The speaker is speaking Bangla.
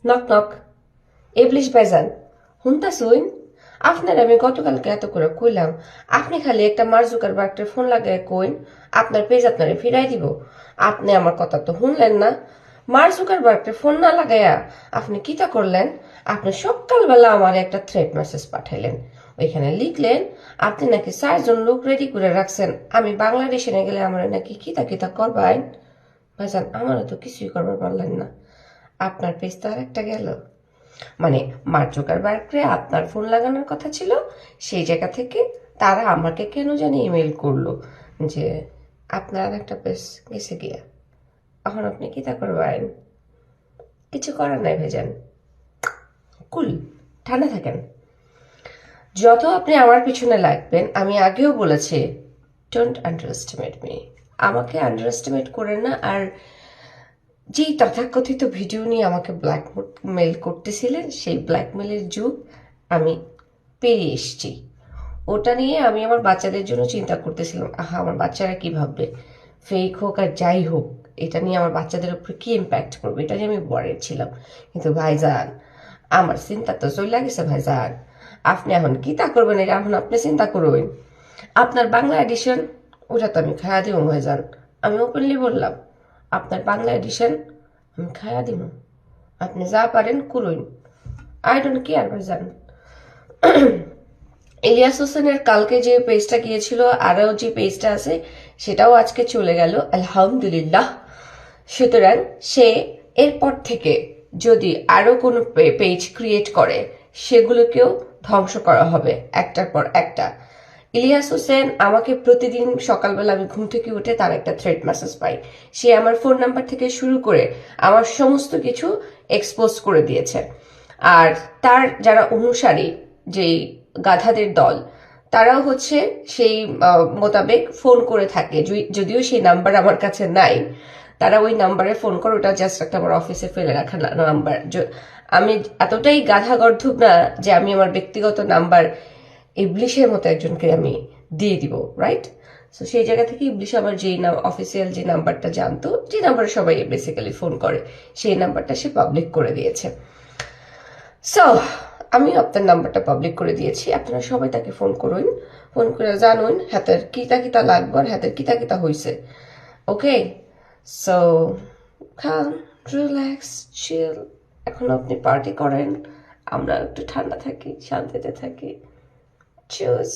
Knock knock. এবলিশ ভাইজান, হুনতা শুন। আপনার আমি গতকালকে এত করে কইলাম, আপনি খালি একটা মার্ক জুকারবার্গের ফোন লাগায় কইন আপনার পেজ আপনারে ফিরাই দিব। আপনি আমার কথা তো শুনলেন না। মার্ক জুকারবার্গের ফোন না লাগাইয়া আপনি কিটা করলেন? আপনি সকালবেলা আমার একটা থ্রেট মেসেজ পাঠাইলেন। ওইখানে লিখলেন আপনি নাকি 4 জন লোক রেডি করে রাখছেন, আমি বাংলাদেশে নিয়ে গেলে আমার নাকি কিতা কিতা করবেন। ভাইজান, আমারও তো কিছুই করবার পারলেন না। আপনার পেজ তো আর একটা গেল। মানে মার্ক জুকারবার্গকে আপনার ফোন লাগানোর কথা ছিল, সেই জায়গা থেকে তারা আমাকে কেন জানি ইমেল করলো যে আপনার আর একটা পেজ গেছে গিয়া। এখন আপনি কি তা করবেন? কিছু করার নাই ভাইজান। কুল, ঠান্ডা থাকেন। যত আপনি আমার পিছনে লাগবেন, আমি আগেও বলেছি, ডোন্ট আন্ডার মি। আমাকে আন্ডার করেন না। আর যেই তথাকথিত ভিডিও নিয়ে আমাকে ব্ল্যাকমেল করতেছিলেন, সেই ব্ল্যাকমেলের যুগ আমি পেরিয়ে এসছি। ওটা নিয়ে আমি আমার বাচ্চাদের জন্য চিন্তা করতেছিলাম, আহা আমার বাচ্চারা কি ভাববে, ফেক হোক আর যাই হোক, এটা নিয়ে আমার বাচ্চাদের উপরে কি ইম্প্যাক্ট করবে, এটা নিয়ে আমি ওয়ারিড ছিলাম। কিন্তু ভাইজান, আমার চিন্তা তো চলে গেছে ভাইজান। আপনি এখন কি তা করবেন, এটা এখন আপনি চিন্তা করবেন। আপনার বাংলা এডিশন, ওটা তো আমি খায়া দিব ভাইজান। আমি ওপেনলি বললাম, আপনার বাংলা এডিশন আমি খায়া দিব। আপনি যা পারেন করুন, আই ডোন্ট কেয়ার ভাইজান। ইলিয়াস হোসেনের কালকে যে পেজটা গিয়েছিল, আরও যে পেজটা আছে সেটাও আজকে চলে গেল, আলহামদুলিল্লাহ। সুতরাং সে এরপর থেকে যদি আরো কোনো পেজ ক্রিয়েট করে, সেগুলোকেও ধ্বংস করা হবে একটার পর একটা। ইলিয়াস হোসেন আমাকে প্রতিদিন সকালবেলা আমি ঘুম থেকে উঠে তার একটা থ্রেড মেসেজ পাই। সে আমার ফোন নাম্বার থেকে শুরু করে আমার সমস্ত কিছু এক্সপোজ করে দিয়েছে। আর তার যারা অনুসারী, যেই গাধাদের দল, তারাও হচ্ছে সেই মোতাবেক ফোন করে থাকে। যদিও সেই নাম্বার আমার কাছে নাই, তারা ওই নাম্বারে ফোন করে, ওটা জাস্ট একটা আমার অফিসে ফেলে রাখা নাম্বার। আমি এতটাই গাধা গর্ধব না যে আমি আমার ব্যক্তিগত নাম্বার ইবলিশের মতো একজনকে আমি দিয়ে দিব, রাইট? সো সেই জায়গা থেকে ইবলিশ আমার যেই অফিসিয়াল যে নাম্বারটা জানতো, যে নাম্বারে সবাই বেসিক্যালি ফোন করে, সেই নাম্বারটা সে পাবলিক করে দিয়েছে। সো আমি আপনার নাম্বারটা পাবলিক করে দিয়েছি, আপনারা সবাই তাকে ফোন করুন, ফোন করে জানুন হাতের কিতা কিতা লাগবে আর হাতের কিতা কিতা হয়েছে। ওকে, সো খান, রিল্যাক্স, চিল। এখন আপনি পার্টি করেন, আমরা একটু ঠান্ডা থাকি, শান্তিতে থাকি। চুজ।